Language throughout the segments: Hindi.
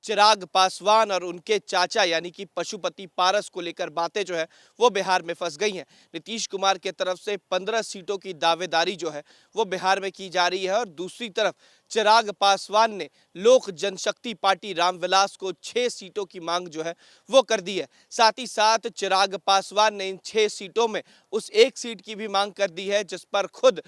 चिराग पासवान और उनके चाचा यानी कि पशुपति पारस को लेकर बातें जो है वो बिहार में फंस गई हैं। नीतीश कुमार के तरफ से 15 सीटों की दावेदारी जो है वो बिहार में की जा रही है और दूसरी तरफ चिराग पासवान ने लोक जनशक्ति पार्टी रामविलास को 6 सीटों की मांग जो है वो कर दी है। साथ ही साथ चिराग पासवान ने इन 6 सीटों में उस एक सीट की भी मांग कर दी है जिस पर खुद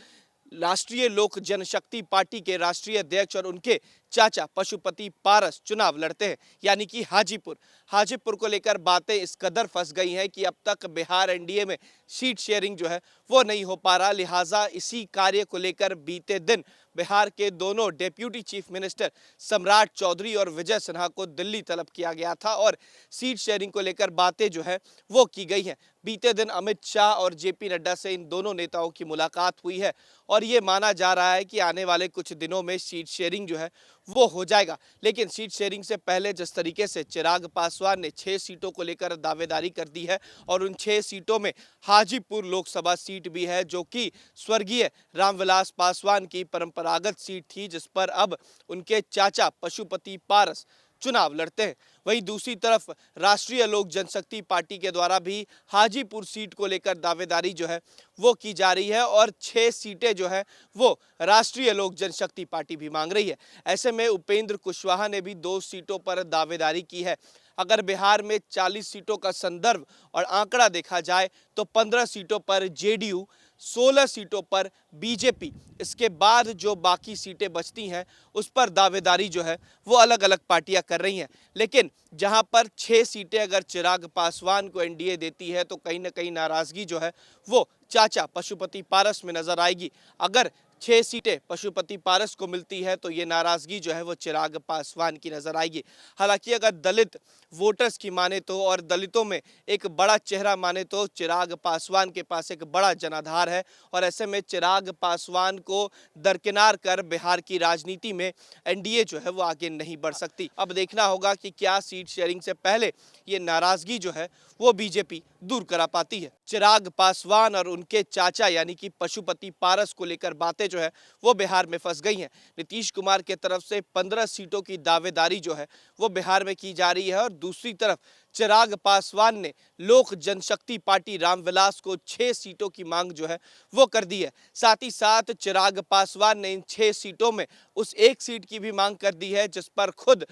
राष्ट्रीय लोक जनशक्ति पार्टी के राष्ट्रीय अध्यक्ष और उनके चाचा पशुपति पारस चुनाव लड़ते हैं, यानी कि हाजीपुर को लेकर बातें इस कदर फंस गई हैं कि अब तक बिहार एनडीए में सीट शेयरिंग जो है वो नहीं हो पा रहा। लिहाजा इसी कार्य को लेकर बीते दिन बिहार के दोनों डेप्यूटी चीफ मिनिस्टर सम्राट चौधरी और विजय सिन्हा को दिल्ली तलब किया गया था और सीट शेयरिंग को लेकर बातें जो है वो की गई हैं। बीते दिन अमित शाह और जेपी नड्डा से इन दोनों नेताओं की मुलाकात हुई है और ये माना जा रहा है कि आने वाले कुछ दिनों में सीट शेयरिंग जो है वो हो जाएगा। लेकिन सीट शेयरिंग से पहले जिस तरीके से चिराग पासवान ने 6 सीटों को लेकर दावेदारी कर दी है और उन 6 सीटों में हाजीपुर लोकसभा सीट भी है जो कि स्वर्गीय रामविलास पासवान की परंपरागत सीट थी, जिस पर अब उनके चाचा पशुपति पारस चुनाव लड़ते हैं। वहीं दूसरी तरफ राष्ट्रीय लोक जनशक्ति पार्टी के द्वारा भी हाजीपुर सीट को लेकर दावेदारी जो है वो की जा रही है और 6 सीटें जो है वो राष्ट्रीय लोक जनशक्ति पार्टी भी मांग रही है। ऐसे में उपेंद्र कुशवाहा ने भी 2 सीटों पर दावेदारी की है। अगर बिहार में 40 सीटों का संदर्भ और आंकड़ा देखा जाए तो 15 सीटों पर जेडीयू, 16 सीटों पर बीजेपी, इसके बाद जो बाकी सीटें बचती हैं उस पर दावेदारी जो है वो अलग अलग पार्टियां कर रही हैं। लेकिन जहां पर 6 सीटें अगर चिराग पासवान को एनडीए देती है तो कहीं ना कहीं नाराजगी जो है वो चाचा पशुपति पारस में नजर आएगी। अगर 6 सीटें पशुपति पारस को मिलती है तो ये नाराजगी जो है वो चिराग पासवान की नजर आएगी। हालांकि अगर दलित वोटर्स की माने तो और दलितों में एक बड़ा चेहरा माने तो चिराग पासवान के पास एक बड़ा जनाधार है और ऐसे में चिराग पासवान को दरकिनार कर बिहार की राजनीति में एनडीए जो है वो आगे नहीं बढ़ सकती। अब देखना होगा कि क्या सीट शेयरिंग से पहले ये नाराजगी जो है वो बीजेपी दूर करा पाती है। चिराग पासवान और उनके चाचा यानी कि पशुपति पारस को लेकर बातें जो है वो बिहार में फंस गई हैं। नीतीश कुमार के तरफ से 15 सीटों की दावेदारी जो है वो बिहार में की जा रही है और दूसरी तरफ चिराग पासवान ने लोक जनशक्ति पार्टी रामविलास को 6 सीटों की मांग जो है वो कर दी है। साथ ही साथ चिराग पासवान ने इन 6 सीटों में उस एक सीट की भी मांग कर दी है जिस पर खुद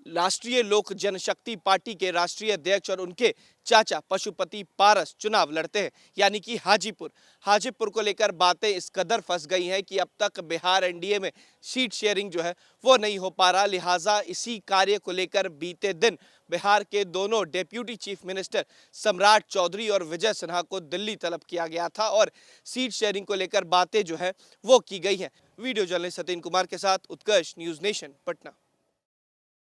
राष्ट्रीय लोक जनशक्ति पार्टी के राष्ट्रीय अध्यक्ष और उनके चाचा पशुपति पारस चुनाव लड़ते हैं, यानी कि हाजीपुर को लेकर बातें इस कदर फंस गई हैं कि अब तक बिहार एनडीए में सीट शेयरिंग जो है वो नहीं हो पा रहा। लिहाजा इसी कार्य को लेकर बीते दिन बिहार के दोनों डेप्यूटी चीफ मिनिस्टर सम्राट चौधरी और विजय सिन्हा को दिल्ली तलब किया गया था और सीट शेयरिंग को लेकर बातें जो है वो की गई हैं। वीडियो जर्नलिस्ट सतीन कुमार के साथ उत्कर्ष, न्यूज़ नेशन, पटना।